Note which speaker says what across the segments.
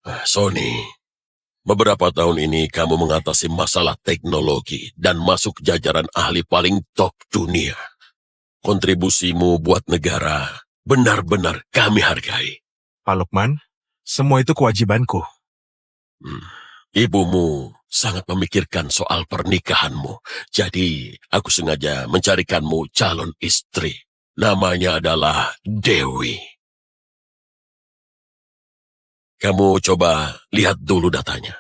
Speaker 1: Sony, beberapa tahun ini kamu mengatasi masalah teknologi dan masuk jajaran ahli paling top dunia. Kontribusimu buat negara benar-benar kami hargai.
Speaker 2: Pak Lukman, semua itu kewajibanku.
Speaker 1: Ibumu sangat memikirkan soal pernikahanmu. Jadi, aku sengaja mencarikanmu calon istri. Namanya adalah Dewi. Kamu coba lihat dulu datanya.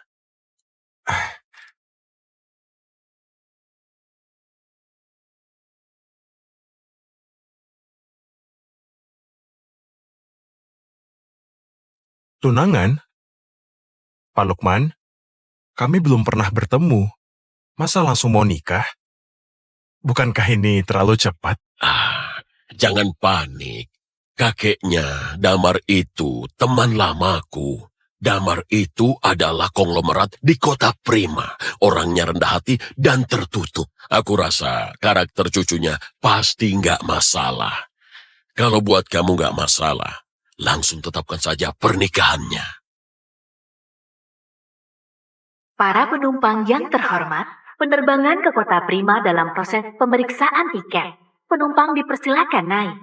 Speaker 2: Tunangan? Pak Lukman, kami belum pernah bertemu. Masa langsung mau nikah? Bukankah ini terlalu cepat?
Speaker 1: Jangan panik. Kakeknya, Damar itu teman lamaku. Damar itu adalah konglomerat di kota Prima. Orangnya rendah hati dan tertutup. Aku rasa karakter cucunya pasti nggak masalah. Kalau buat kamu nggak masalah, langsung tetapkan saja pernikahannya.
Speaker 3: Para penumpang yang terhormat, penerbangan ke kota Prima dalam proses pemeriksaan tiket. Penumpang dipersilakan naik.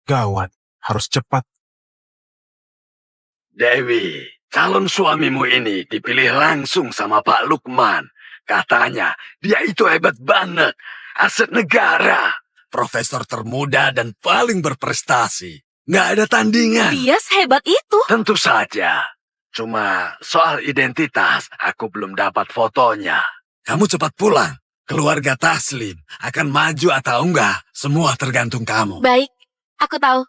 Speaker 2: Gawat, harus cepat.
Speaker 4: Dewi, calon suamimu ini dipilih langsung sama Pak Lukman. Katanya, dia itu hebat banget. Aset negara. Profesor termuda dan paling berprestasi. Nggak ada tandingan.
Speaker 3: Dia sehebat itu.
Speaker 4: Tentu saja. Cuma soal identitas, aku belum dapat fotonya. Kamu cepat pulang. Keluarga Taslim akan maju atau enggak, semua tergantung kamu.
Speaker 3: Baik, aku tahu.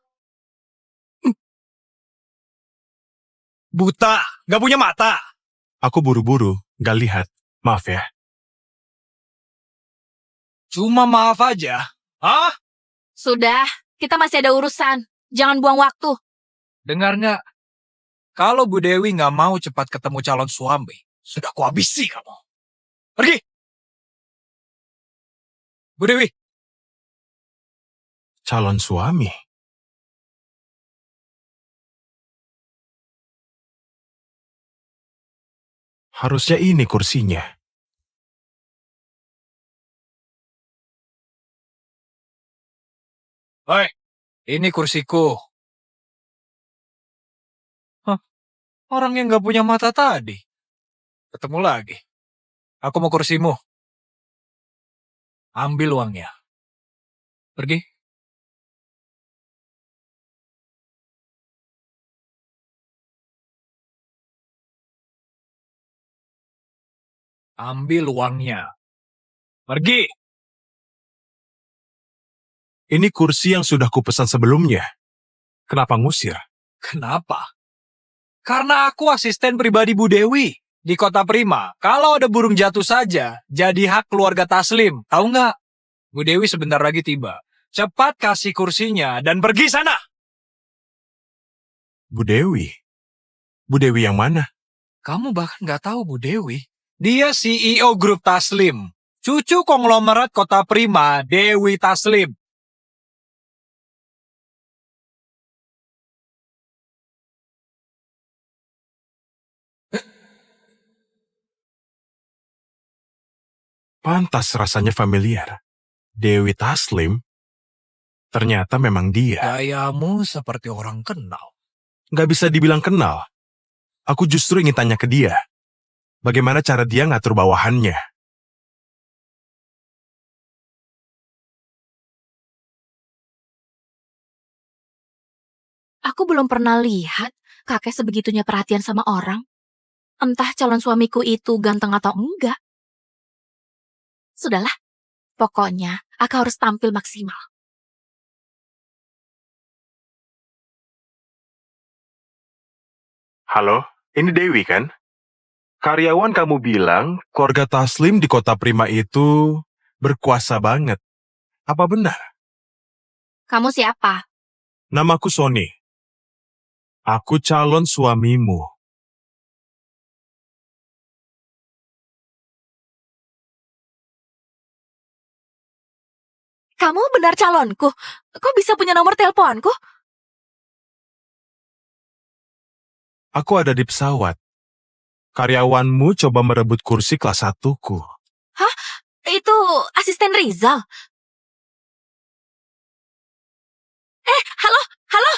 Speaker 5: Buta, gak punya mata.
Speaker 2: Aku buru-buru, gak lihat. Maaf ya.
Speaker 5: Cuma maaf aja. Hah?
Speaker 3: Sudah, kita masih ada urusan. Jangan buang waktu.
Speaker 5: Dengar nggak? Kalau Bu Dewi nggak mau cepat ketemu calon suami, sudah kuhabisi kamu. Pergi! Bu Dewi!
Speaker 2: Calon suami? Harusnya ini kursinya.
Speaker 5: Hei, ini kursiku. Hah, orang yang nggak punya mata tadi. Ketemu lagi. Aku mau kursimu. Ambil uangnya. Pergi. Ambil uangnya. Pergi.
Speaker 2: Ini kursi yang sudah kupesan sebelumnya. Kenapa ngusir?
Speaker 5: Kenapa? Karena aku asisten pribadi Bu Dewi di kota Prima. Kalau ada burung jatuh saja, jadi hak keluarga Taslim. Tahu nggak? Bu Dewi sebentar lagi tiba. Cepat kasih kursinya dan pergi sana.
Speaker 2: Bu Dewi? Bu Dewi yang mana?
Speaker 5: Kamu bahkan nggak tahu Bu Dewi. Dia CEO grup Taslim. Cucu konglomerat kota Prima, Dewi Taslim.
Speaker 2: Pantas rasanya familiar. Dewi Taslim? Ternyata memang dia.
Speaker 5: Gayamu seperti orang kenal.
Speaker 2: Nggak bisa dibilang kenal. Aku justru ingin tanya ke dia. Bagaimana cara dia ngatur bawahannya?
Speaker 3: Aku belum pernah lihat kakek sebegitunya perhatian sama orang. Entah calon suamiku itu ganteng atau enggak. Sudahlah, pokoknya aku harus tampil maksimal.
Speaker 2: Halo, ini Dewi kan? Karyawan kamu bilang keluarga Taslim di kota Prima itu berkuasa banget. Apa benar?
Speaker 3: Kamu siapa?
Speaker 2: Namaku Sony. Aku calon suamimu.
Speaker 3: Kamu benar calonku? Kok bisa punya nomor teleponku?
Speaker 2: Aku ada di pesawat. Karyawanmu coba merebut kursi kelas 1-ku.
Speaker 3: Itu asisten Rizal. Halo, halo.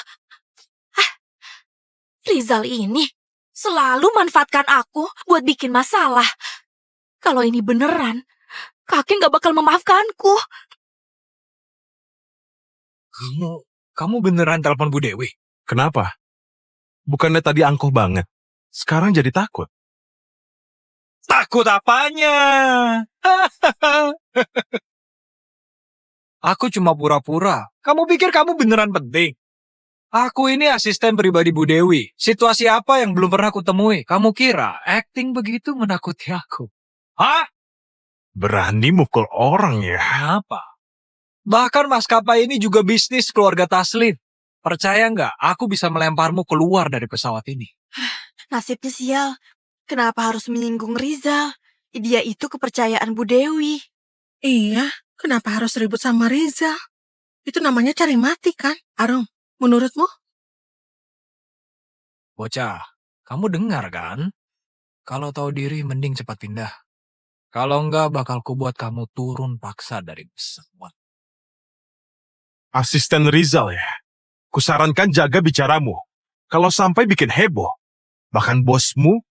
Speaker 3: Rizal ini selalu manfaatkan aku buat bikin masalah. Kalau ini beneran, kakek nggak bakal memaafkanku.
Speaker 5: Kamu beneran telepon Bu Dewi?
Speaker 2: Kenapa? Bukannya tadi angkuh banget. Sekarang jadi takut.
Speaker 5: Takut apanya? Aku cuma pura-pura. Kamu pikir kamu beneran penting? Aku ini asisten pribadi Bu Dewi. Situasi apa yang belum pernah aku temui? Kamu kira acting begitu menakuti aku? Hah?
Speaker 2: Berani mukul orang ya.
Speaker 5: Kenapa? Bahkan maskapai ini juga bisnis keluarga Taslim. Percaya nggak, aku bisa melemparmu keluar dari pesawat ini.
Speaker 6: Nasibnya sial. Kenapa harus menyinggung Rizal? Dia itu kepercayaan Bu Dewi.
Speaker 7: Iya, kenapa harus ribut sama Rizal? Itu namanya cari mati kan? Arum, menurutmu?
Speaker 5: Bocah, kamu dengar kan? Kalau tahu diri mending cepat pindah. Kalau enggak bakal kubuat kamu turun paksa dari pesawat.
Speaker 2: Asisten Rizal ya. Kusarankan jaga bicaramu. Kalau sampai bikin heboh, bahkan bosmu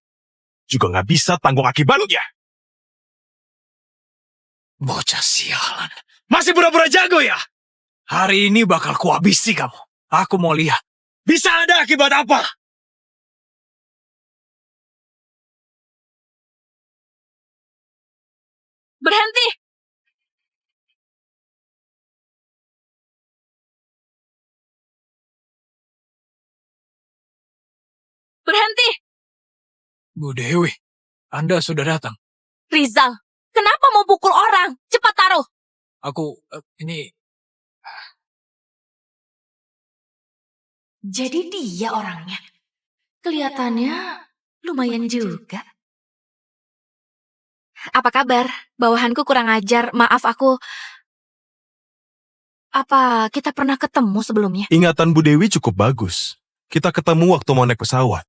Speaker 2: juga nggak bisa tanggung akibatnya.
Speaker 5: Bocah sialan. Masih pura-pura jago ya? Hari ini bakal kuhabisi kamu. Aku mau lihat. Bisa ada akibat apa?
Speaker 3: Berhenti! Berhenti!
Speaker 5: Bu Dewi, Anda sudah datang.
Speaker 3: Rizal, kenapa mau pukul orang? Cepat taruh!
Speaker 5: Ini...
Speaker 3: Jadi dia orangnya. Kelihatannya lumayan juga. Apa kabar? Bawahanku kurang ajar. Maaf aku... Apa kita pernah ketemu sebelumnya?
Speaker 2: Ingatan Bu Dewi cukup bagus. Kita ketemu waktu mau naik pesawat.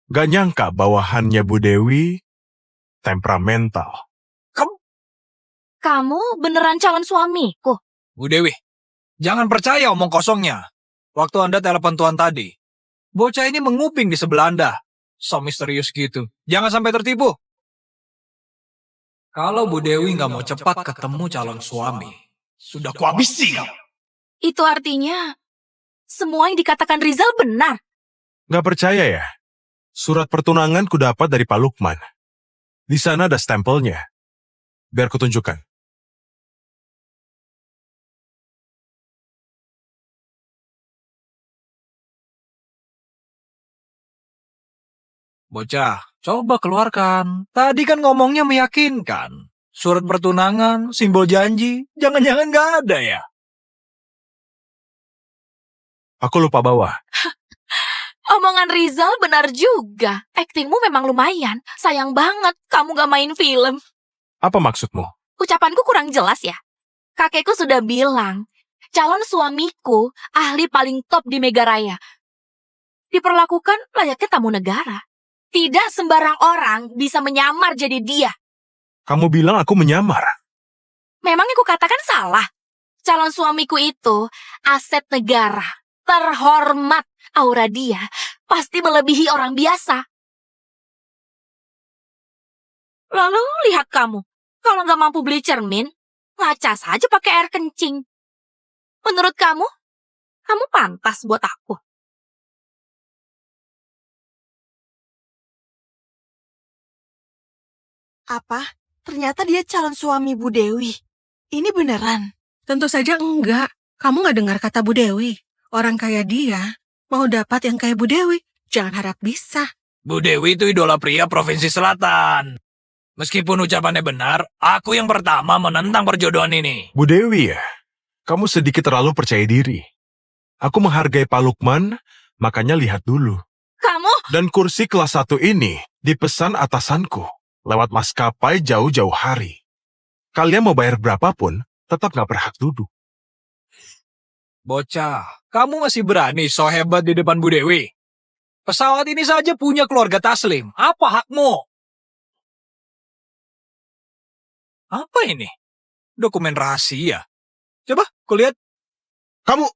Speaker 2: Gak nyangka bawahannya Bu Dewi temperamental.
Speaker 3: Kamu beneran calon suamiku?
Speaker 5: Bu Dewi, jangan percaya omong kosongnya. Waktu Anda telepon Tuan tadi, bocah ini menguping di sebelah Anda. So misterius gitu. Jangan sampai tertipu. Kalau Bu Dewi nggak mau cepat ketemu calon suami, sudah kuhabisi kamu.
Speaker 3: Itu artinya semua yang dikatakan Rizal benar.
Speaker 2: Gak percaya ya? Surat pertunangan ku dapat dari Pak Lukman. Di sana ada stempelnya. Biar kutunjukkan.
Speaker 5: Bocah, coba keluarkan. Tadi kan ngomongnya meyakinkan. Surat pertunangan, simbol janji, jangan-jangan nggak ada ya?
Speaker 2: Aku lupa bawa.
Speaker 3: Omongan Rizal benar juga. Aktingmu memang lumayan. Sayang banget kamu gak main film.
Speaker 2: Apa maksudmu?
Speaker 3: Ucapanku kurang jelas ya? Kakekku sudah bilang, calon suamiku ahli paling top di Megaraya. Diperlakukan layaknya tamu negara. Tidak sembarang orang bisa menyamar jadi dia.
Speaker 2: Kamu bilang aku menyamar.
Speaker 3: Memangnya aku katakan salah? Calon suamiku itu aset negara. Terhormat. Aura dia pasti melebihi orang biasa. Lalu lihat kamu. Kalau nggak mampu beli cermin, ngaca saja pakai air kencing. Menurut kamu pantas buat aku.
Speaker 6: Apa? Ternyata dia calon suami Bu Dewi. Ini beneran?
Speaker 7: Tentu saja enggak. Kamu nggak dengar kata Bu Dewi. Orang kayak dia mau dapat yang kayak Bu Dewi. Jangan harap bisa.
Speaker 5: Bu Dewi itu idola pria Provinsi Selatan. Meskipun ucapannya benar, aku yang pertama menentang perjodohan ini.
Speaker 2: Bu Dewi ya? Kamu sedikit terlalu percaya diri. Aku menghargai Pak Lukman, makanya lihat dulu.
Speaker 3: Kamu?
Speaker 2: Dan kursi kelas 1 ini dipesan atasanku lewat maskapai jauh-jauh hari. Kalian mau bayar berapapun, tetap gak berhak duduk.
Speaker 5: Bocah, kamu masih berani so hebat di depan Bu Dewi? Pesawat ini saja punya keluarga Taslim. Apa hakmu? Apa ini? Dokumen rahasia. Coba, kulihat.
Speaker 2: Kamu...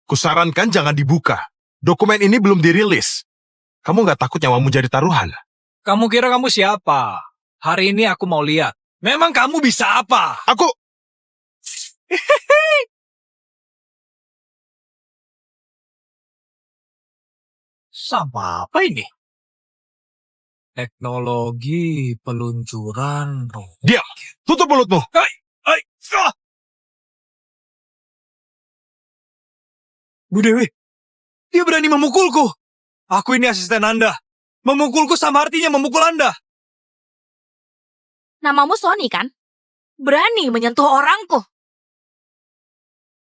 Speaker 2: Kusarankan jangan dibuka. Dokumen ini belum dirilis. Kamu nggak takut nyawamu jadi taruhan?
Speaker 5: Kamu kira kamu siapa? Hari ini aku mau lihat. Memang kamu bisa apa?
Speaker 2: Aku...
Speaker 5: Sama apa ini? Teknologi peluncuran roket.
Speaker 2: Diam! Tutup mulutmu!
Speaker 5: Hai, ah! Bu Dewi, dia berani memukulku. Aku ini asisten Anda. Memukulku sama artinya memukul Anda.
Speaker 3: Namamu Sony kan? Berani menyentuh orangku.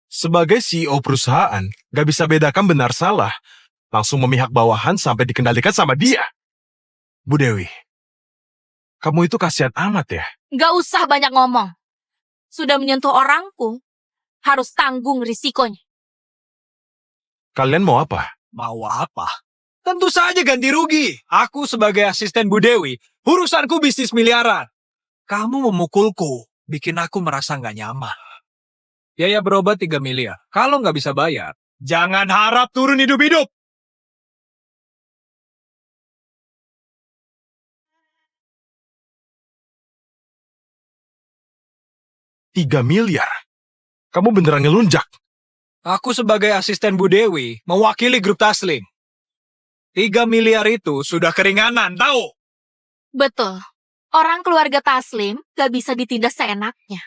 Speaker 2: Sebagai CEO perusahaan, nggak bisa bedakan benar salah. Langsung memihak bawahan sampai dikendalikan sama dia. Bu Dewi, kamu itu kasihan amat ya.
Speaker 3: Gak usah banyak ngomong. Sudah menyentuh orangku, harus tanggung risikonya.
Speaker 2: Kalian mau apa?
Speaker 5: Mau apa? Tentu saja ganti rugi. Aku sebagai asisten Bu Dewi, urusanku bisnis miliaran. Kamu memukulku, bikin aku merasa nggak nyaman. Biaya berobat 3 miliar. Kalau nggak bisa bayar, jangan harap turun hidup-hidup.
Speaker 2: 3 miliar? Kamu beneran ngelunjak?
Speaker 5: Aku sebagai asisten Bu Dewi, mewakili grup Taslim. 3 miliar itu sudah keringanan, tahu?
Speaker 3: Betul. Orang keluarga Taslim gak bisa ditindas seenaknya.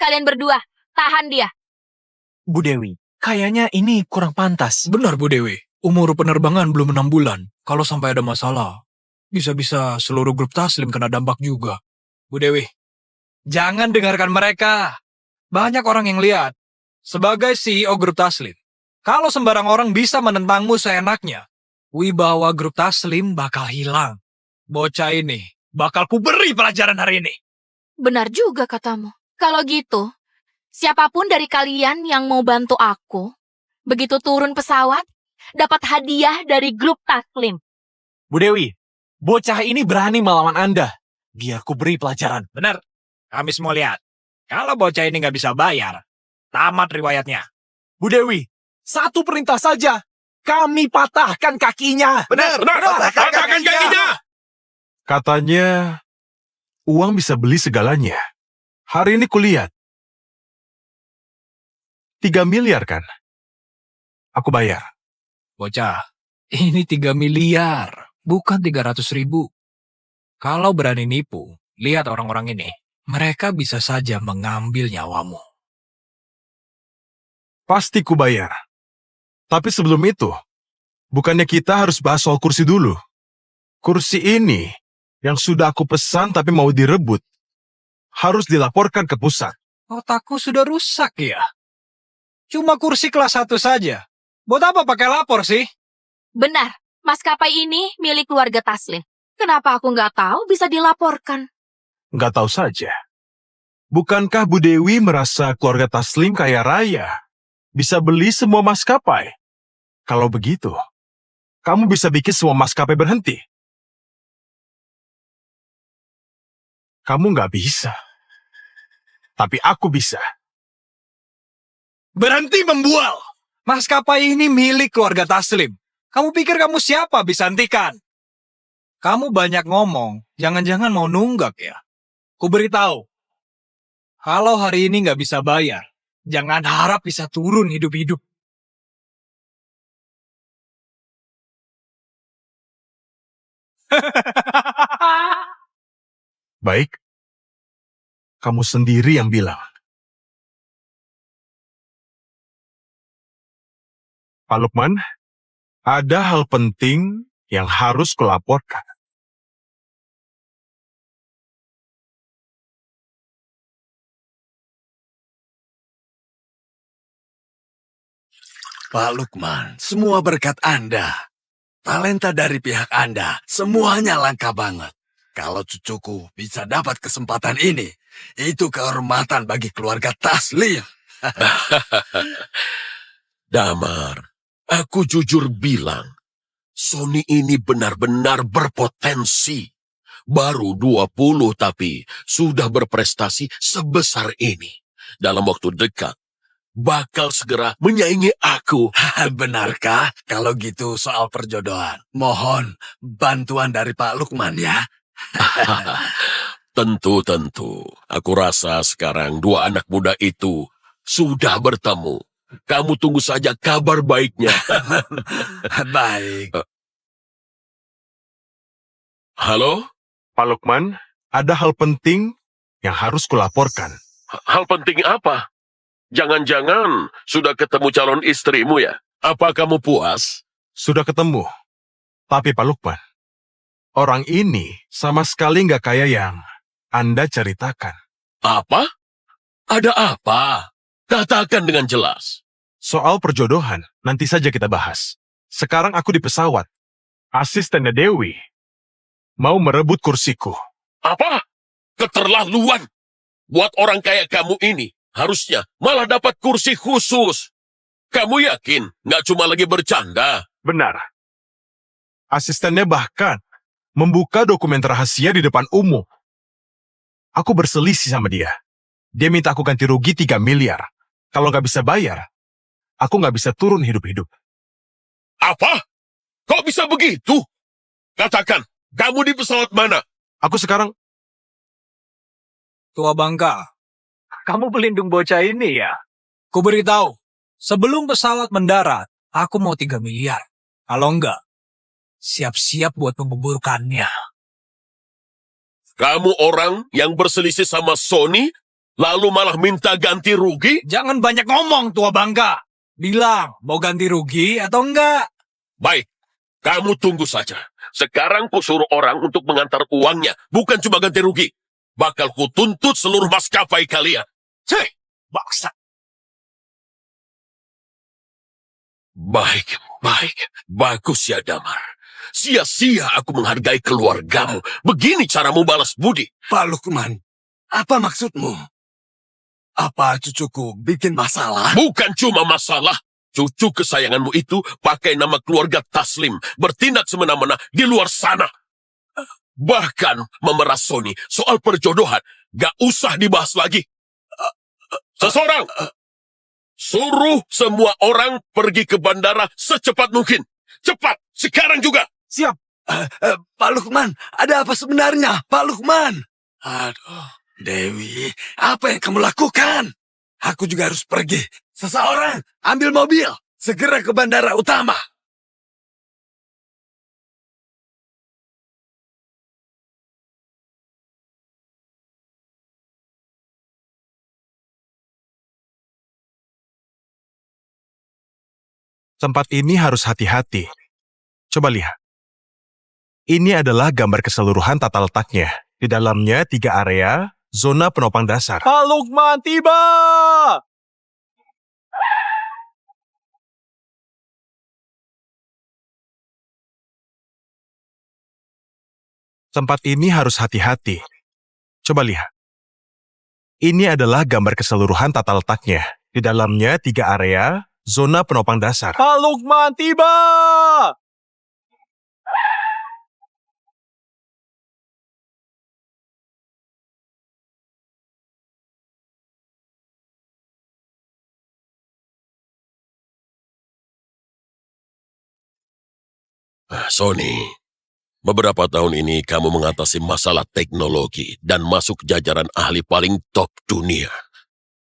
Speaker 3: Kalian berdua, tahan dia.
Speaker 8: Bu Dewi, kayaknya ini kurang pantas.
Speaker 5: Benar Bu Dewi, umur penerbangan belum 6 bulan. Kalau sampai ada masalah, bisa-bisa seluruh grup Taslim kena dampak juga. Bu Dewi, jangan dengarkan mereka. Banyak orang yang lihat. Sebagai CEO grup Taslim, kalau sembarang orang bisa menentangmu seenaknya, wibawa grup Taslim bakal hilang. Bocah ini bakal kuberi pelajaran hari ini.
Speaker 3: Benar juga katamu. Kalau gitu, siapapun dari kalian yang mau bantu aku, begitu turun pesawat, dapat hadiah dari grup Taslim.
Speaker 8: Bu Dewi, bocah ini berani melawan Anda. Biar ku beri pelajaran.
Speaker 5: Benar, kami semua lihat. Kalau bocah ini nggak bisa bayar, tamat riwayatnya.
Speaker 8: Bu Dewi, satu perintah saja. Kami patahkan kakinya.
Speaker 1: Benar, patahkan kakinya.
Speaker 2: Katanya, uang bisa beli segalanya. Hari ini kulihat. 3 miliar kan? Aku bayar.
Speaker 5: Bocah, ini 3 miliar, bukan 300.000. Kalau berani nipu, lihat orang-orang ini. Mereka bisa saja mengambil nyawamu.
Speaker 2: Pasti ku bayar. Tapi sebelum itu, bukannya kita harus bahas soal kursi dulu. Kursi ini, yang sudah aku pesan tapi mau direbut, harus dilaporkan ke pusat.
Speaker 5: Otakku sudah rusak ya? Cuma kursi kelas 1 saja. Buat apa pakai lapor sih?
Speaker 3: Benar, maskapai ini milik keluarga Taslim. Kenapa aku nggak tahu bisa dilaporkan?
Speaker 2: Nggak tahu saja. Bukankah Bu Dewi merasa keluarga Taslim kaya raya? Bisa beli semua maskapai? Kalau begitu, kamu bisa bikin semua maskapai berhenti. Kamu nggak bisa. Tapi aku bisa.
Speaker 5: Berhenti membual! Maskapai ini milik keluarga Taslim. Kamu pikir kamu siapa bisa hentikan? Kamu banyak ngomong, jangan-jangan mau nunggak ya? Ku beritahu, kalau hari ini nggak bisa bayar, jangan harap bisa turun hidup-hidup.
Speaker 2: Baik. Kamu sendiri yang bilang. Pak Lukman, ada hal penting yang harus kulaporkan.
Speaker 4: Pak Lukman, semua berkat Anda. Talenta dari pihak Anda, semuanya langka banget. Kalau cucuku bisa dapat kesempatan ini, itu kehormatan bagi keluarga Taslim.
Speaker 1: Damar, aku jujur bilang, Sony ini benar-benar berpotensi. Baru 20 tapi sudah berprestasi sebesar ini. Dalam waktu dekat, bakal segera menyaingi aku.
Speaker 4: Benarkah kalau gitu soal perjodohan? Mohon bantuan dari Pak Lukman ya.
Speaker 1: Tentu. Aku rasa sekarang dua anak muda itu sudah bertemu. Kamu tunggu saja kabar baiknya.
Speaker 4: Baik.
Speaker 1: Halo?
Speaker 2: Pak Lukman, ada hal penting yang harus kulaporkan.
Speaker 1: Hal penting apa? Jangan-jangan sudah ketemu calon istrimu ya? Apa kamu puas?
Speaker 2: Sudah ketemu. Tapi Pak Lukman, orang ini sama sekali nggak kaya yang Anda ceritakan.
Speaker 1: Apa? Ada apa? Katakan dengan jelas.
Speaker 2: Soal perjodohan, nanti saja kita bahas. Sekarang aku di pesawat. Asistennya Dewi mau merebut kursiku.
Speaker 1: Apa? Keterlaluan. Buat orang kayak kamu ini, harusnya malah dapat kursi khusus. Kamu yakin nggak cuma lagi bercanda?
Speaker 2: Benar. Asistennya bahkan membuka dokumen rahasia di depan umum. Aku berselisih sama dia. Dia minta aku ganti rugi 3 miliar. Kalau nggak bisa bayar, aku nggak bisa turun hidup-hidup.
Speaker 1: Apa? Kok bisa begitu? Katakan, kamu di pesawat mana?
Speaker 2: Aku sekarang
Speaker 5: Tua Bangka, kamu pelindung bocah ini ya? Ku beritahu, sebelum pesawat mendarat, aku mau 3 miliar. Kalau enggak, siap-siap buat membuburkannya.
Speaker 1: Kamu orang yang berselisih sama Sony, lalu malah minta ganti rugi?
Speaker 5: Jangan banyak ngomong, Tua Bangka. Bilang, mau ganti rugi atau enggak?
Speaker 1: Baik, kamu tunggu saja. Sekarang ku suruh orang untuk mengantar uangnya, bukan cuma ganti rugi. Bakal ku tuntut seluruh maskapai kalian. Cek,
Speaker 5: Baksa.
Speaker 1: baik. Bagus ya, Damar. Sia-sia aku menghargai keluargamu. Begini caramu balas budi.
Speaker 4: Pak Lukman, apa maksudmu? Apa cucuku bikin masalah?
Speaker 1: Bukan cuma masalah. Cucu kesayanganmu itu pakai nama keluarga Taslim, bertindak semena-mena di luar sana. Bahkan memeras Sony soal perjodohan, gak usah dibahas lagi. Seseorang, suruh semua orang pergi ke bandara secepat mungkin. Cepat, sekarang juga.
Speaker 2: siap.
Speaker 4: Pak Lukman, ada apa sebenarnya? Pak Lukman. Aduh, Dewi, apa yang kamu lakukan? Aku juga harus pergi. Seseorang, ambil mobil. Segera ke bandara utama.
Speaker 2: Tempat ini harus hati-hati. Coba lihat. Ini adalah gambar keseluruhan tata letaknya. Di dalamnya 3 area, zona penopang dasar.
Speaker 5: Pak Lukman tiba!
Speaker 2: Tempat ini harus hati-hati. Coba lihat. Ini adalah gambar keseluruhan tata letaknya. Di dalamnya 3 area, zona penopang dasar.
Speaker 5: Pak Lukman tiba!
Speaker 1: Sony, beberapa tahun ini kamu mengatasi masalah teknologi dan masuk jajaran ahli paling top dunia.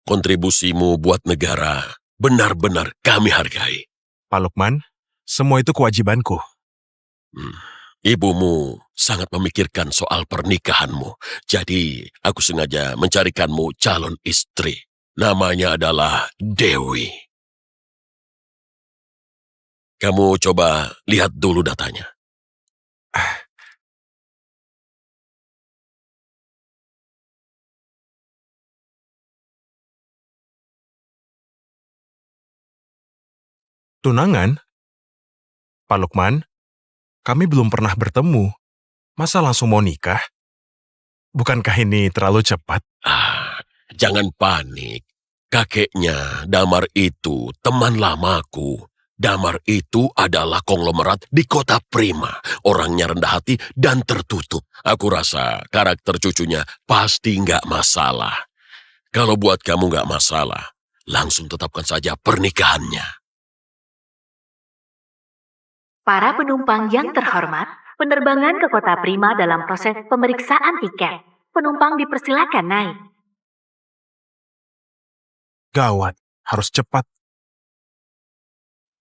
Speaker 1: Kontribusimu buat negara benar-benar kami hargai.
Speaker 2: Pak Lukman, semua itu kewajibanku.
Speaker 1: Ibumu sangat memikirkan soal pernikahanmu. Jadi, aku sengaja mencarikanmu calon istri. Namanya adalah Dewi. Kamu coba lihat dulu datanya.
Speaker 2: Tunangan? Pak Lukman, kami belum pernah bertemu. Masa langsung mau nikah? Bukankah ini terlalu cepat?
Speaker 1: Jangan panik. Kakeknya, Damar itu teman lamaku. Damar itu adalah konglomerat di kota Prima. Orangnya rendah hati dan tertutup. Aku rasa karakter cucunya pasti nggak masalah. Kalau buat kamu nggak masalah, langsung tetapkan saja pernikahannya.
Speaker 9: Para penumpang yang terhormat, penerbangan ke Kota Prima dalam proses pemeriksaan tiket. Penumpang dipersilakan naik.
Speaker 2: Gawat, harus cepat.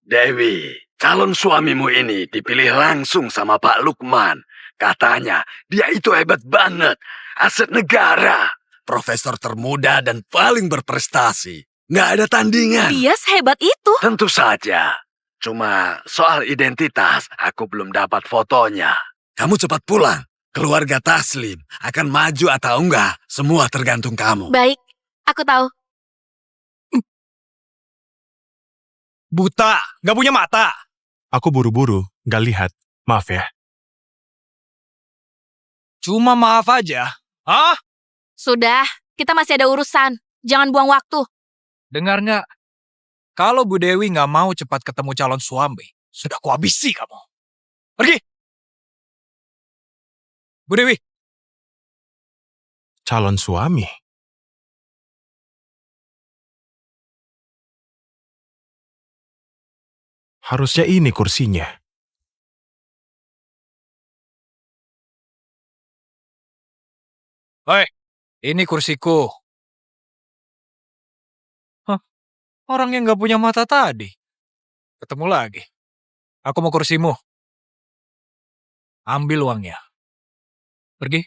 Speaker 4: Dewi, calon suamimu ini dipilih langsung sama Pak Lukman. Katanya, dia itu hebat banget. Aset negara. Profesor termuda dan paling berprestasi. Nggak ada tandingan.
Speaker 3: Dia sehebat itu.
Speaker 4: Tentu saja. Cuma soal identitas, aku belum dapat fotonya. Kamu cepat pulang. Keluarga Taslim akan maju atau enggak, semua tergantung kamu.
Speaker 3: Baik, aku tahu.
Speaker 5: Buta, nggak punya mata.
Speaker 2: Aku buru-buru, nggak lihat. Maaf ya.
Speaker 5: Cuma maaf aja. Hah?
Speaker 3: Sudah, kita masih ada urusan. Jangan buang waktu.
Speaker 5: Dengar nggak? Kalau Bu Dewi nggak mau cepat ketemu calon suami, sudah kuhabisi kamu. Pergi! Bu Dewi,
Speaker 2: Calon suami. Harusnya ini kursinya.
Speaker 5: ini kursiku. Hah? Orang yang nggak punya mata tadi. Ketemu lagi. Aku mau kursimu. Ambil uangnya. Pergi.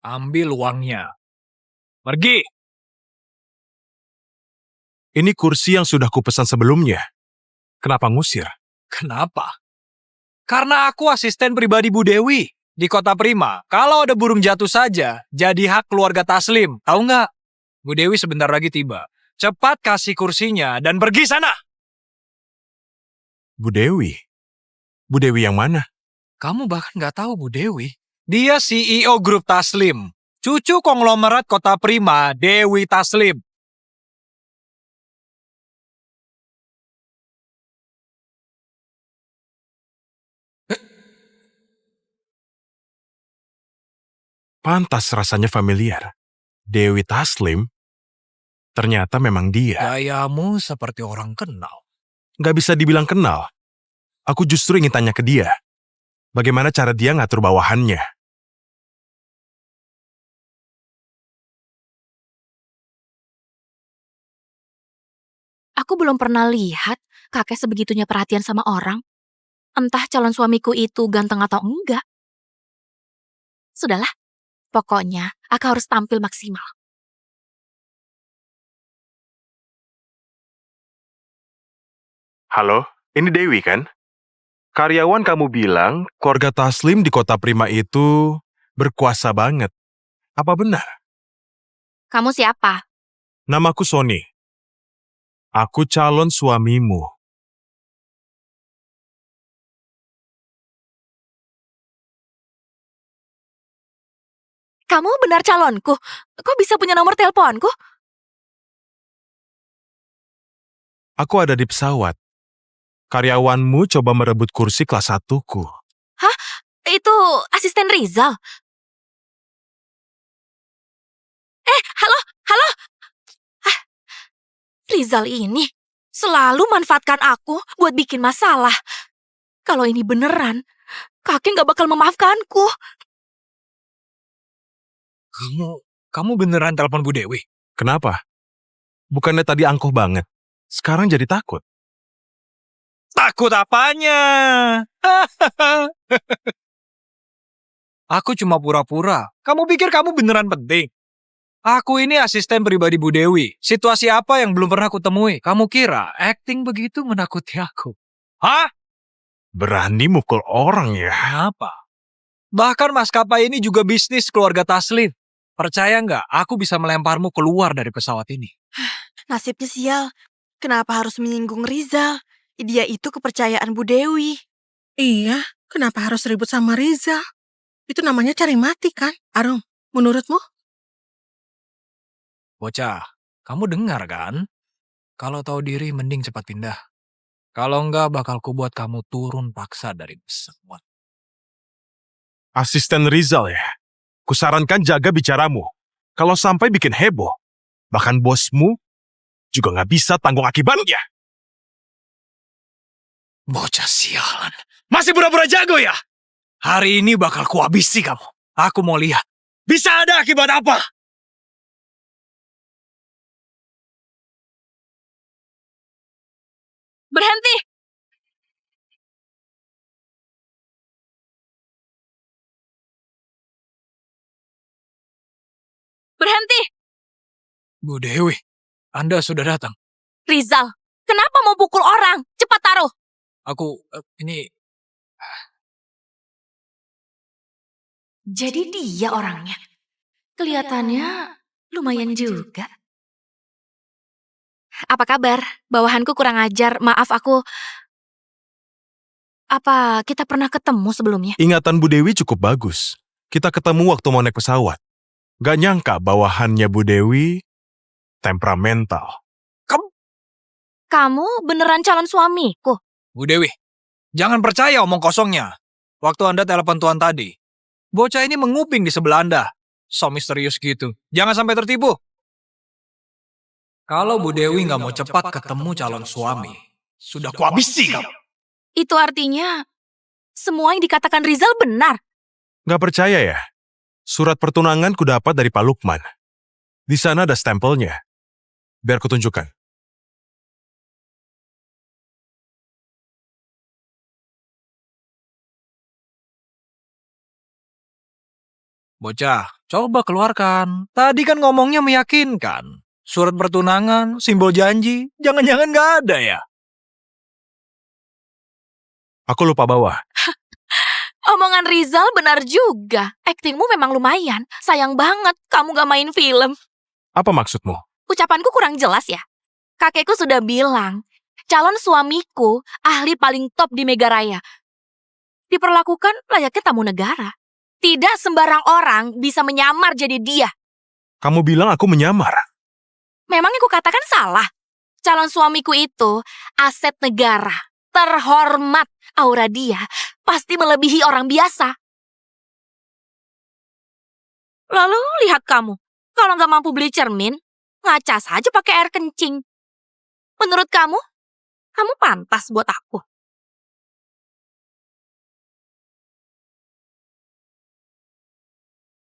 Speaker 5: Ambil uangnya. Pergi.
Speaker 2: Ini kursi yang sudah kupesan sebelumnya. Kenapa ngusir?
Speaker 5: Kenapa? Karena aku asisten pribadi Bu Dewi di Kota Prima. Kalau ada burung jatuh saja, jadi hak keluarga Taslim. Tahu nggak? Bu Dewi sebentar lagi tiba. Cepat kasih kursinya dan pergi sana.
Speaker 2: Bu Dewi? Bu Dewi yang mana?
Speaker 5: Kamu bahkan nggak tahu Bu Dewi. Dia CEO grup Taslim. Cucu konglomerat Kota Prima, Dewi Taslim.
Speaker 2: Pantas rasanya familiar. Dewi Taslim? Ternyata memang dia.
Speaker 5: Gayamu seperti orang kenal.
Speaker 2: Nggak bisa dibilang kenal. Aku justru ingin tanya ke dia. Bagaimana cara dia ngatur bawahannya?
Speaker 3: Aku belum pernah lihat kakek sebegitunya perhatian sama orang. Entah calon suamiku itu ganteng atau enggak. Sudahlah, pokoknya aku harus tampil maksimal.
Speaker 2: Halo, ini Dewi kan? Karyawan kamu bilang keluarga Taslim di Kota Prima itu berkuasa banget. Apa benar?
Speaker 3: Kamu siapa?
Speaker 2: Namaku Sony. Aku calon suamimu.
Speaker 3: Kamu benar calonku? Kok bisa punya nomor teleponku?
Speaker 2: Aku ada di pesawat. Karyawanmu coba merebut kursi kelas 1-ku.
Speaker 3: Hah? Itu asisten Rizal? Halo? Ah, Rizal ini selalu manfaatkan aku buat bikin masalah. Kalau ini beneran, kakek gak bakal memaafkanku.
Speaker 5: Kamu beneran telepon Bu Dewi?
Speaker 2: Kenapa? Bukannya tadi angkuh banget. Sekarang jadi takut.
Speaker 5: Takut apanya? Aku cuma pura-pura. Kamu pikir kamu beneran penting? Aku ini asisten pribadi Bu Dewi. Situasi apa yang belum pernah aku temui? Kamu kira acting begitu menakuti aku? Hah?
Speaker 2: Berani mukul orang ya.
Speaker 5: Kenapa? Bahkan maskapai ini juga bisnis keluarga Taslim. Percaya nggak, aku bisa melemparmu keluar dari pesawat ini.
Speaker 6: Nasibnya sial. Kenapa harus menyinggung Rizal? Dia itu kepercayaan Bu Dewi.
Speaker 7: Iya, Kenapa harus ribut sama Rizal? Itu namanya cari mati kan? Arum, menurutmu?
Speaker 5: Bocah, kamu dengar kan? Kalau tahu diri mending cepat pindah. Kalau enggak bakal kubuat kamu turun paksa dari pesawat.
Speaker 2: Asisten Rizal ya. Kusarankan jaga bicaramu. Kalau sampai bikin heboh, bahkan bosmu juga nggak bisa tanggung akibatnya.
Speaker 5: Bocah sialan. Masih pura-pura jago ya? Hari ini bakal kuhabisi kamu. Aku mau lihat. Bisa ada akibat apa?
Speaker 3: Berhenti! Berhenti!
Speaker 5: Bu Dewi, Anda sudah datang.
Speaker 3: Rizal, kenapa mau pukul orang? Cepat taruh!
Speaker 5: Ini...
Speaker 3: Jadi dia orangnya. Kelihatannya lumayan juga. Apa kabar? Bawahanku kurang ajar. Maaf aku... Apa kita pernah ketemu sebelumnya?
Speaker 2: Ingatan Bu Dewi cukup bagus. Kita ketemu waktu mau naik pesawat. Gak nyangka bawahannya Bu Dewi temperamental.
Speaker 3: Kamu beneran calon suamiku?
Speaker 5: Bu Dewi, jangan percaya omong kosongnya. Waktu Anda telepon Tuan tadi, bocah ini menguping di sebelah Anda. So misterius gitu. Jangan sampai tertipu. Kalau Bu Dewi nggak mau cepat ketemu calon suami, sudah kuhabisi kamu.
Speaker 3: Itu artinya semua yang dikatakan Rizal benar.
Speaker 2: Gak percaya ya? Surat pertunangan ku dapat dari Pak Lukman. Di sana ada stempelnya. Biar kutunjukkan.
Speaker 5: Bocah, coba keluarkan. Tadi kan ngomongnya meyakinkan. Surat pertunangan, simbol janji, jangan-jangan nggak ada ya?
Speaker 2: Aku lupa bawa.
Speaker 3: Omongan Rizal benar juga. Aktingmu memang lumayan. Sayang banget kamu gak main film.
Speaker 2: Apa maksudmu?
Speaker 3: Ucapanku kurang jelas ya? Kakekku sudah bilang, calon suamiku ahli paling top di Megaraya. Diperlakukan layaknya tamu negara. Tidak sembarang orang bisa menyamar jadi dia.
Speaker 2: Kamu bilang aku menyamar.
Speaker 3: Memangnya ku katakan salah? Calon suamiku itu aset negara. Terhormat. Aura dia pasti melebihi orang biasa. Lalu lihat kamu. Kalau nggak mampu beli cermin, ngaca saja pakai air kencing. Menurut kamu pantas buat aku.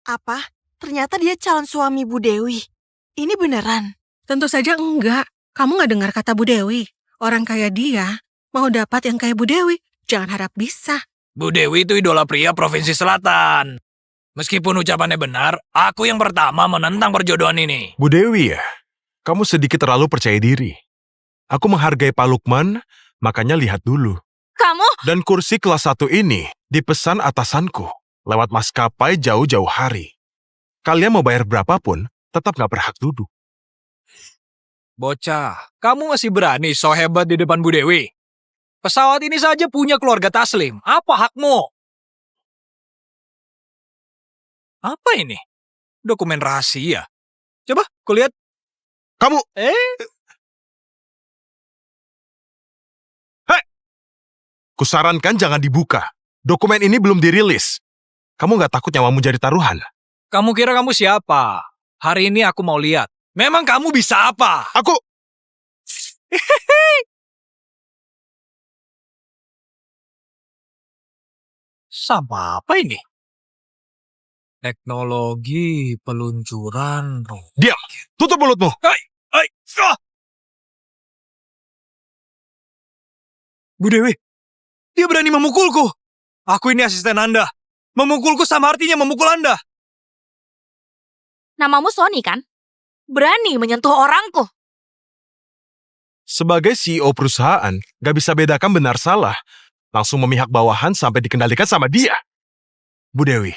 Speaker 6: Apa? Ternyata dia calon suami Bu Dewi. Ini beneran?
Speaker 7: Tentu saja enggak. Kamu nggak dengar kata Bu Dewi. Orang kayak dia mau dapat yang kayak Bu Dewi. Jangan harap bisa.
Speaker 5: Bu Dewi itu idola pria Provinsi Selatan. Meskipun ucapannya benar, aku yang pertama menentang perjodohan ini.
Speaker 2: Bu Dewi ya? Kamu sedikit terlalu percaya diri. Aku menghargai Pak Lukman, makanya lihat dulu.
Speaker 3: Kamu?
Speaker 2: Dan kursi kelas 1 ini dipesan atasanku lewat maskapai jauh-jauh hari. Kalian mau bayar berapapun, tetap gak berhak duduk.
Speaker 5: Bocah, kamu masih berani so hebat di depan Bu Dewi? Pesawat ini saja punya keluarga Taslim. Apa hakmu? Apa ini? Dokumen rahasia. Coba, kulihat.
Speaker 2: Kamu... Hei! Kusarankan jangan dibuka. Dokumen ini belum dirilis. Kamu gak takut nyawamu jadi taruhan?
Speaker 5: Kamu kira kamu siapa? Hari ini aku mau lihat. Memang kamu bisa apa?
Speaker 2: Aku...
Speaker 5: Sama apa ini? Teknologi peluncuran roket.
Speaker 2: Diam! Tutup mulutmu!
Speaker 5: Bu Dewi, dia berani memukulku. Aku ini asisten Anda. Memukulku sama artinya memukul Anda.
Speaker 3: Namamu Sony kan? Berani menyentuh orangku.
Speaker 2: Sebagai CEO perusahaan, gak bisa bedakan benar salah. Langsung memihak bawahan sampai dikendalikan sama dia. Bu Dewi,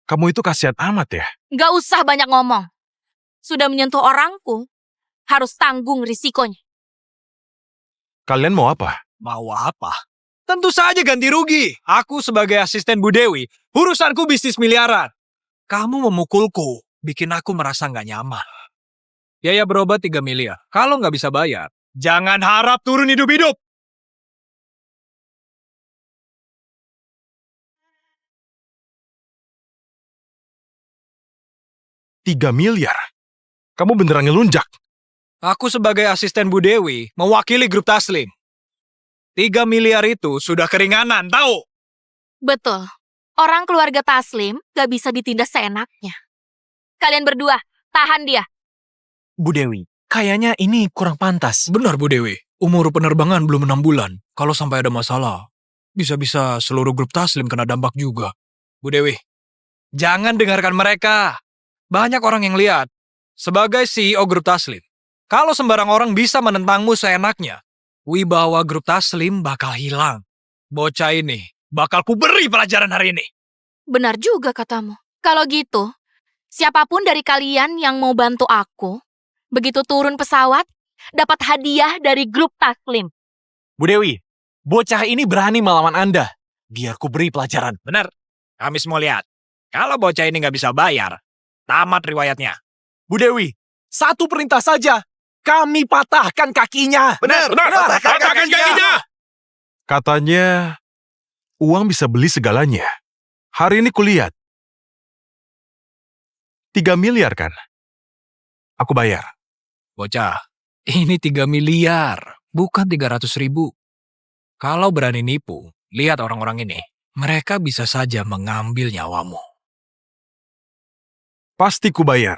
Speaker 2: kamu itu kasihan amat ya?
Speaker 3: Gak usah banyak ngomong. Sudah menyentuh orangku, harus tanggung risikonya.
Speaker 2: Kalian mau apa?
Speaker 5: Mau apa? Tentu saja ganti rugi. Aku sebagai asisten Bu Dewi, urusanku bisnis miliaran. Kamu memukulku, bikin aku merasa nggak nyaman. Biaya berobat 3 miliar. Kalau nggak bisa bayar, jangan harap turun hidup-hidup.
Speaker 2: $3 miliar? Kamu beneran ngelunjak?
Speaker 5: Aku sebagai asisten Bu Dewi, mewakili grup Taslim. 3 miliar itu sudah keringanan, tahu?
Speaker 3: Betul. Orang keluarga Taslim gak bisa ditindas seenaknya. Kalian berdua, tahan dia.
Speaker 8: Bu Dewi, kayaknya ini kurang pantas.
Speaker 5: Benar Bu Dewi, umur penerbangan belum 6 bulan. Kalau sampai ada masalah, bisa-bisa seluruh grup Taslim kena dampak juga. Bu Dewi, jangan dengarkan mereka. Banyak orang yang lihat. Sebagai CEO grup Taslim, kalau sembarang orang bisa menentangmu seenaknya, wibawa grup Taslim bakal hilang. Bocah ini bakal ku beri pelajaran hari ini.
Speaker 3: Benar juga katamu. Kalau gitu, siapapun dari kalian yang mau bantu aku, begitu turun pesawat, dapat hadiah dari grup Taslim.
Speaker 8: Bu Dewi, bocah ini berani melawan Anda. Biar ku beri pelajaran.
Speaker 5: Benar, kami semua lihat. Kalau bocah ini nggak bisa bayar, tamat riwayatnya.
Speaker 8: Bu Dewi, satu perintah saja. Kami patahkan kakinya.
Speaker 4: Benar, patahkan kakinya.
Speaker 2: Katanya, uang bisa beli segalanya. Hari ini kulihat. 3 miliar kan? Aku bayar.
Speaker 5: Bocah, ini 3 miliar, bukan 300.000. Kalau berani nipu, lihat orang-orang ini. Mereka bisa saja mengambil nyawamu.
Speaker 2: Pasti ku bayar.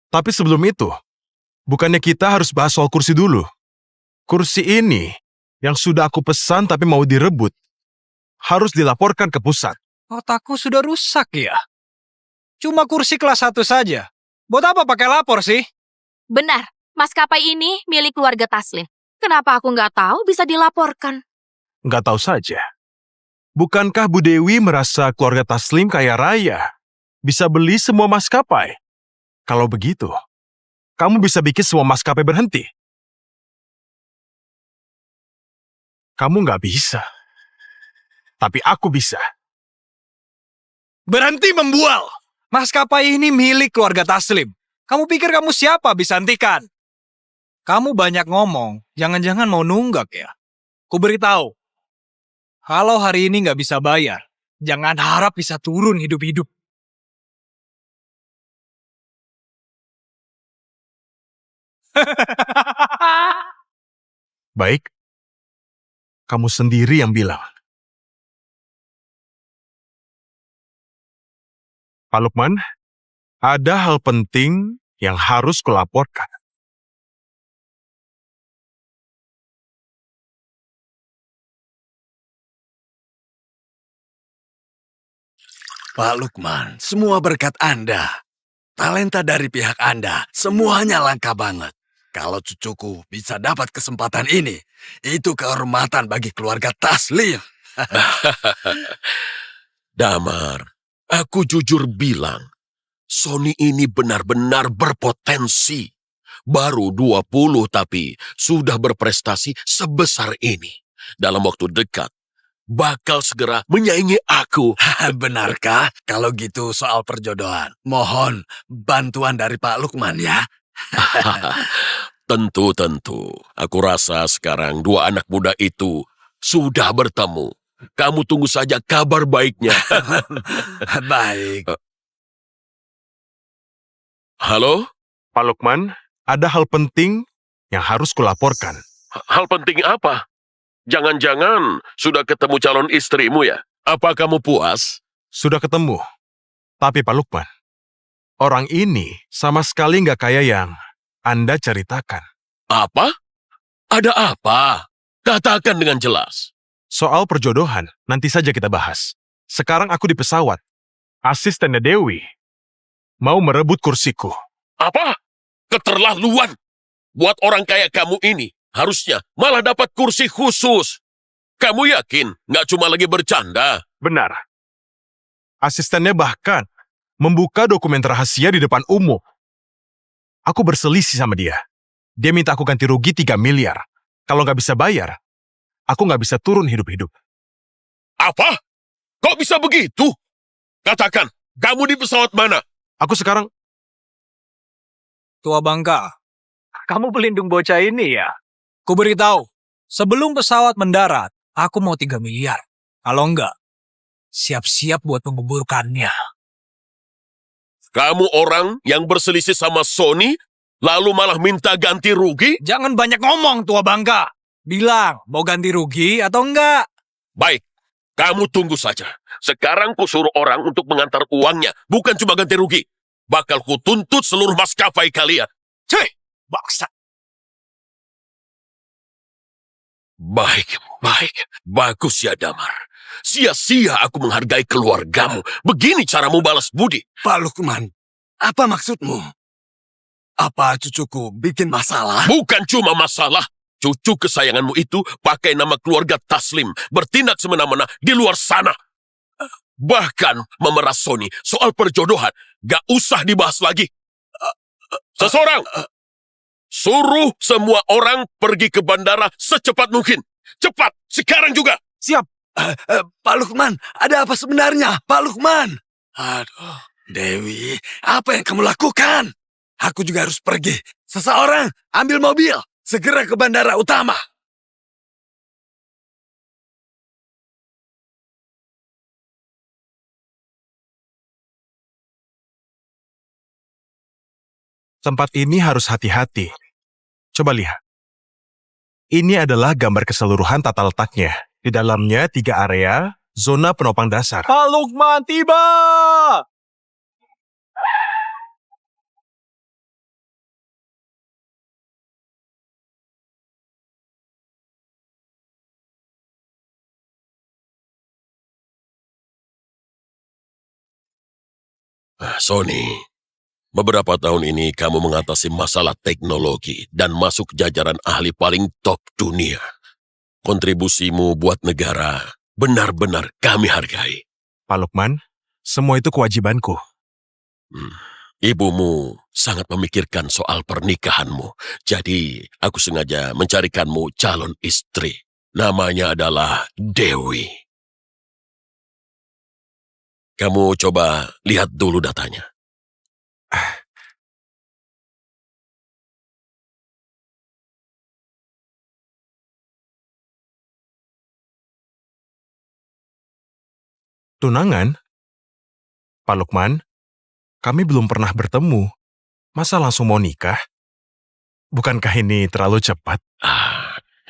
Speaker 2: Tapi sebelum itu, bukannya kita harus bahas soal kursi dulu? Kursi ini, yang sudah aku pesan tapi mau direbut, harus dilaporkan ke pusat.
Speaker 5: Otakku sudah rusak ya? Cuma kursi kelas 1 saja. Buat apa pakai lapor sih?
Speaker 3: Benar, maskapai ini milik keluarga Taslim. Kenapa aku nggak tahu bisa dilaporkan?
Speaker 2: Nggak tahu saja. Bukankah Bu Dewi merasa keluarga Taslim kaya raya? Bisa beli semua maskapai? Kalau begitu, kamu bisa bikin semua maskapai berhenti. Kamu nggak bisa. Tapi aku bisa.
Speaker 5: Berhenti membual! Maskapai ini milik keluarga Taslim. Kamu pikir kamu siapa bisa hentikan? Kamu banyak ngomong, jangan-jangan mau nunggak ya? Ku beritahu, kalau hari ini nggak bisa bayar, jangan harap bisa turun hidup-hidup.
Speaker 2: Baik, kamu sendiri yang bilang. Pak Lukman, ada hal penting yang harus kulaporkan.
Speaker 4: Pak Lukman, semua berkat Anda. Talenta dari pihak Anda, semuanya langka banget. Kalau cucuku bisa dapat kesempatan ini, itu kehormatan bagi keluarga Taslim.
Speaker 1: Damar, aku jujur bilang, Sony ini benar-benar berpotensi. Baru 20 tapi sudah berprestasi sebesar ini. Dalam waktu dekat, bakal segera menyaingi aku.
Speaker 4: Benarkah? Kalau gitu soal perjodohan, mohon bantuan dari Pak Lukman ya.
Speaker 1: Tentu. Aku rasa sekarang dua anak muda itu sudah bertemu. Kamu tunggu saja kabar baiknya.
Speaker 4: Baik.
Speaker 1: Halo?
Speaker 2: Pak Lukman, ada hal penting yang harus kulaporkan.
Speaker 1: Hal penting apa? Jangan-jangan sudah ketemu calon istrimu ya? Apa kamu puas?
Speaker 2: Sudah ketemu. Tapi Pak Lukman, orang ini sama sekali nggak kaya yang Anda ceritakan.
Speaker 1: Apa? Ada apa? Katakan dengan jelas.
Speaker 2: Soal perjodohan, nanti saja kita bahas. Sekarang aku di pesawat. Asistennya Dewi mau merebut kursiku.
Speaker 1: Apa? Keterlaluan. Buat orang kayak kamu ini, harusnya malah dapat kursi khusus. Kamu yakin nggak cuma lagi bercanda?
Speaker 2: Benar. Asistennya bahkan membuka dokumen rahasia di depan umum. Aku berselisih sama dia. Dia minta aku ganti rugi 3 miliar. Kalau nggak bisa bayar, aku nggak bisa turun hidup-hidup.
Speaker 1: Apa? Kok bisa begitu? Katakan, kamu di pesawat mana?
Speaker 2: Aku sekarang...
Speaker 5: Tua bangka, kamu pelindung bocah ini ya? Ku beritahu, sebelum pesawat mendarat, aku mau 3 miliar. Kalau enggak, siap-siap buat menguburkannya.
Speaker 1: Kamu orang yang berselisih sama Sony, lalu malah minta ganti rugi?
Speaker 5: Jangan banyak ngomong, tua bangka. Bilang, mau ganti rugi atau enggak?
Speaker 1: Baik, kamu tunggu saja. Sekarang ku suruh orang untuk mengantar uangnya, bukan cuma ganti rugi. Bakal ku tuntut seluruh maskapai kalian.
Speaker 5: Cih, baksa.
Speaker 1: Baik. Bagus ya, Damar. Sia-sia aku menghargai keluargamu. Begini caramu balas budi.
Speaker 4: Pak Lukman, apa maksudmu? Apa cucuku bikin masalah?
Speaker 1: Bukan cuma masalah. Cucu kesayanganmu itu pakai nama keluarga Taslim, bertindak semena-mena di luar sana. Bahkan memeras Sony soal perjodohan. Gak usah dibahas lagi. Seseorang, suruh semua orang pergi ke bandara secepat mungkin. Cepat, sekarang juga.
Speaker 2: Siap.
Speaker 4: Pak Lukman, ada apa sebenarnya? Pak Lukman. Aduh, Dewi, apa yang kamu lakukan? Aku juga harus pergi. Seseorang, ambil mobil. Segera ke bandara utama.
Speaker 2: Tempat ini harus hati-hati. Coba lihat. Ini adalah gambar keseluruhan tata letaknya. Di dalamnya 3 area, zona penopang dasar.
Speaker 8: Pak Lukman tiba!
Speaker 1: Sony, beberapa tahun ini kamu mengatasi masalah teknologi dan masuk jajaran ahli paling top dunia. Kontribusimu buat negara benar-benar kami hargai.
Speaker 2: Pak Lukman, semua itu kewajibanku.
Speaker 1: Ibumu sangat memikirkan soal pernikahanmu. Jadi, aku sengaja mencarikanmu calon istri. Namanya adalah Dewi. Kamu coba lihat dulu datanya.
Speaker 2: Tunangan? Pak Lukman, kami belum pernah bertemu. Masa langsung mau nikah? Bukankah ini terlalu cepat?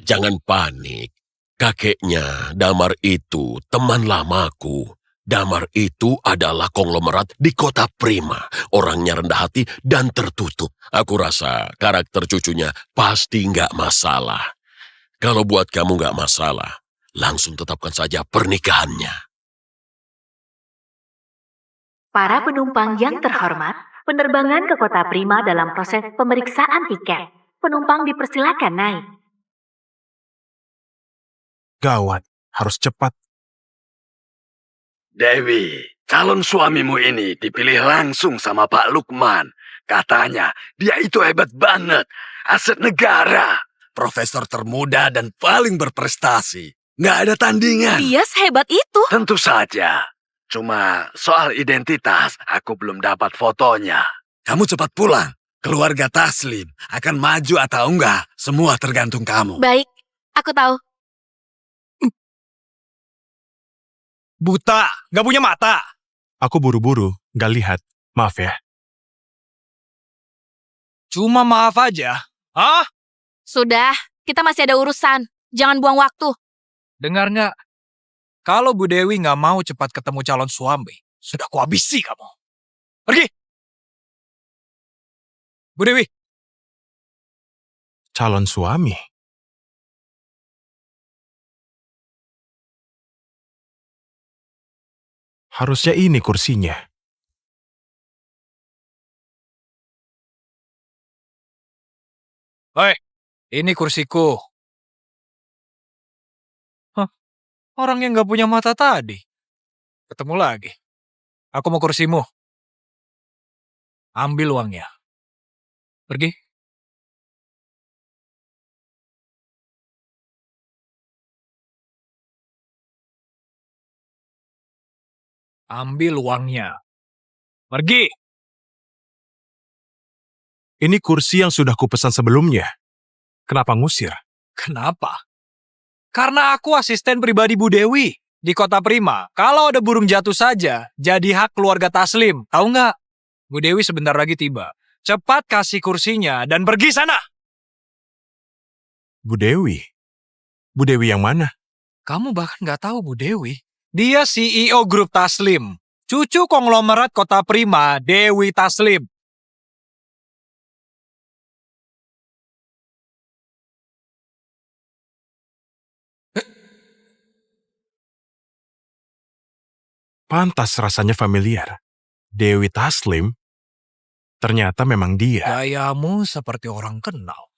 Speaker 1: Jangan panik. Kakeknya, Damar itu teman lamaku. Damar itu adalah konglomerat di kota Prima. Orangnya rendah hati dan tertutup. Aku rasa karakter cucunya pasti nggak masalah. Kalau buat kamu nggak masalah, langsung tetapkan saja pernikahannya.
Speaker 9: Para penumpang yang terhormat, penerbangan ke kota Prima dalam proses pemeriksaan tiket. Penumpang dipersilakan naik.
Speaker 2: Gawat, harus cepat.
Speaker 4: Dewi, calon suamimu ini dipilih langsung sama Pak Lukman. Katanya, dia itu hebat banget. Aset negara. Profesor termuda dan paling berprestasi. Nggak ada tandingan.
Speaker 3: Dia sehebat itu.
Speaker 4: Tentu saja. Cuma soal identitas, aku belum dapat fotonya. Kamu cepat pulang. Keluarga Taslim akan maju atau enggak, semua tergantung kamu.
Speaker 3: Baik, aku tahu.
Speaker 5: Buta, gak punya mata.
Speaker 2: Aku buru-buru, nggak lihat. Maaf ya.
Speaker 5: Cuma maaf aja. Hah?
Speaker 3: Sudah, kita masih ada urusan. Jangan buang waktu.
Speaker 5: Dengar nggak? Kalau Bu Dewi nggak mau cepat ketemu calon suami, sudah kuhabisi kamu. Pergi! Bu Dewi,
Speaker 2: Calon suami? Harusnya ini kursinya.
Speaker 5: ini kursiku. Hah? Orang yang nggak punya mata tadi. Ketemu lagi. Aku mau kursimu. Ambil uangnya. Pergi. Ambil uangnya. Pergi.
Speaker 2: Ini kursi yang sudah kupesan sebelumnya. Kenapa ngusir?
Speaker 5: Kenapa? Karena aku asisten pribadi Bu Dewi di Kota Prima. Kalau ada burung jatuh saja, jadi hak keluarga Taslim. Tahu nggak? Bu Dewi sebentar lagi tiba. Cepat kasih kursinya dan pergi sana.
Speaker 2: Bu Dewi? Bu Dewi yang mana?
Speaker 5: Kamu bahkan nggak tahu Bu Dewi. Dia CEO grup Taslim. Cucu konglomerat Kota Prima, Dewi Taslim.
Speaker 2: Pantas rasanya familiar. Dewi Taslim? Ternyata memang dia.
Speaker 5: Gayamu seperti orang kenal.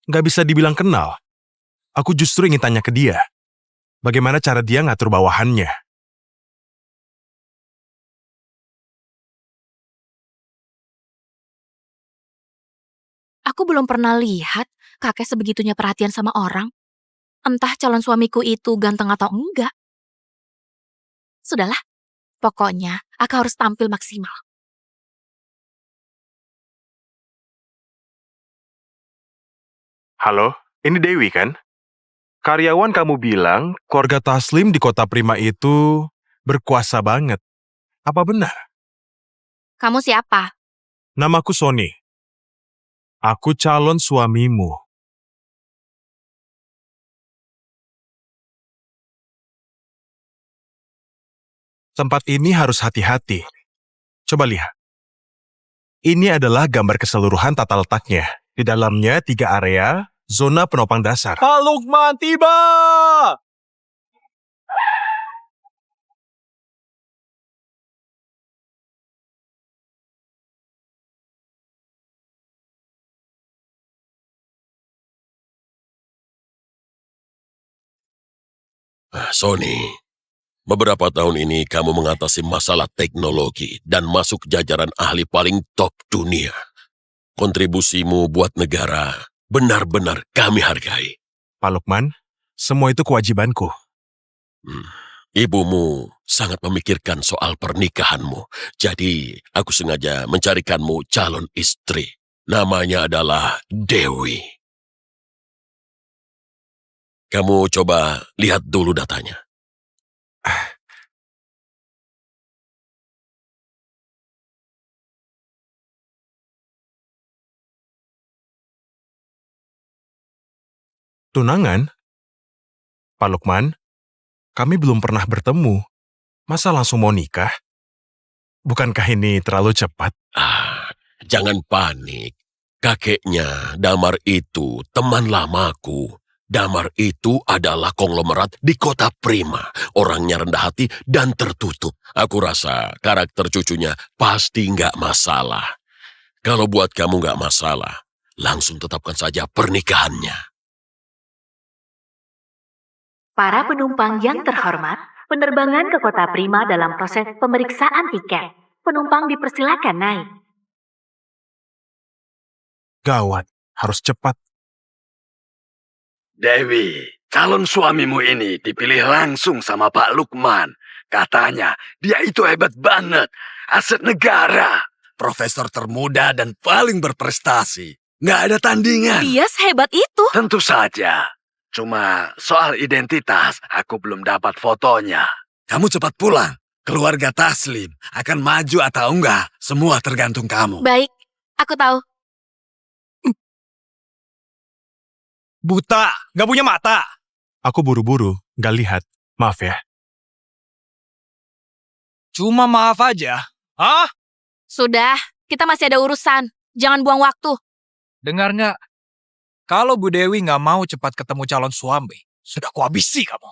Speaker 2: Nggak bisa dibilang kenal. Aku justru ingin tanya ke dia. Bagaimana cara dia ngatur bawahannya?
Speaker 3: Aku belum pernah lihat kakek sebegitunya perhatian sama orang. Entah calon suamiku itu ganteng atau enggak. Sudahlah, pokoknya aku harus tampil maksimal.
Speaker 2: Halo, ini Dewi kan? Karyawan kamu bilang keluarga Taslim di Kota Prima itu berkuasa banget. Apa benar?
Speaker 3: Kamu siapa?
Speaker 2: Namaku Sony. Aku calon suamimu. Tempat ini harus hati-hati. Coba lihat. Ini adalah gambar keseluruhan tata letaknya. Di dalamnya 3 area, zona penopang dasar.
Speaker 8: Pak Lukman tiba!
Speaker 1: Sony, beberapa tahun ini kamu mengatasi masalah teknologi dan masuk jajaran ahli paling top dunia. Kontribusimu buat negara benar-benar kami hargai.
Speaker 2: Pak Lukman, semua itu kewajibanku.
Speaker 1: Ibumu sangat memikirkan soal pernikahanmu, jadi aku sengaja mencarikanmu calon istri. Namanya adalah Dewi. Kamu coba lihat dulu datanya.
Speaker 2: Tunangan? Pak Lukman, kami belum pernah bertemu. Masa langsung mau nikah? Bukankah ini terlalu cepat?
Speaker 1: Jangan panik. Kakeknya, Damar itu teman lamaku. Damar itu adalah konglomerat di Kota Prima. Orangnya rendah hati dan tertutup. Aku rasa karakter cucunya pasti nggak masalah. Kalau buat kamu nggak masalah, langsung tetapkan saja pernikahannya.
Speaker 9: Para penumpang yang terhormat, penerbangan ke Kota Prima dalam proses pemeriksaan tiket. Penumpang dipersilakan naik.
Speaker 2: Gawat, harus cepat.
Speaker 4: Dewi, calon suamimu ini dipilih langsung sama Pak Lukman. Katanya, dia itu hebat banget. Aset negara. Profesor termuda dan paling berprestasi. Nggak ada tandingan.
Speaker 3: Dia sehebat itu.
Speaker 4: Tentu saja. Cuma soal identitas, aku belum dapat fotonya. Kamu cepat pulang. Keluarga Taslim akan maju atau enggak, semua tergantung kamu.
Speaker 3: Baik, aku tahu.
Speaker 5: Buta, nggak punya mata.
Speaker 2: Aku buru-buru, nggak lihat. Maaf ya.
Speaker 5: Cuma maaf aja. Hah?
Speaker 3: Sudah, kita masih ada urusan. Jangan buang waktu.
Speaker 5: Dengar nggak? Kalau Bu Dewi nggak mau cepat ketemu calon suami, sudah kuhabisi kamu.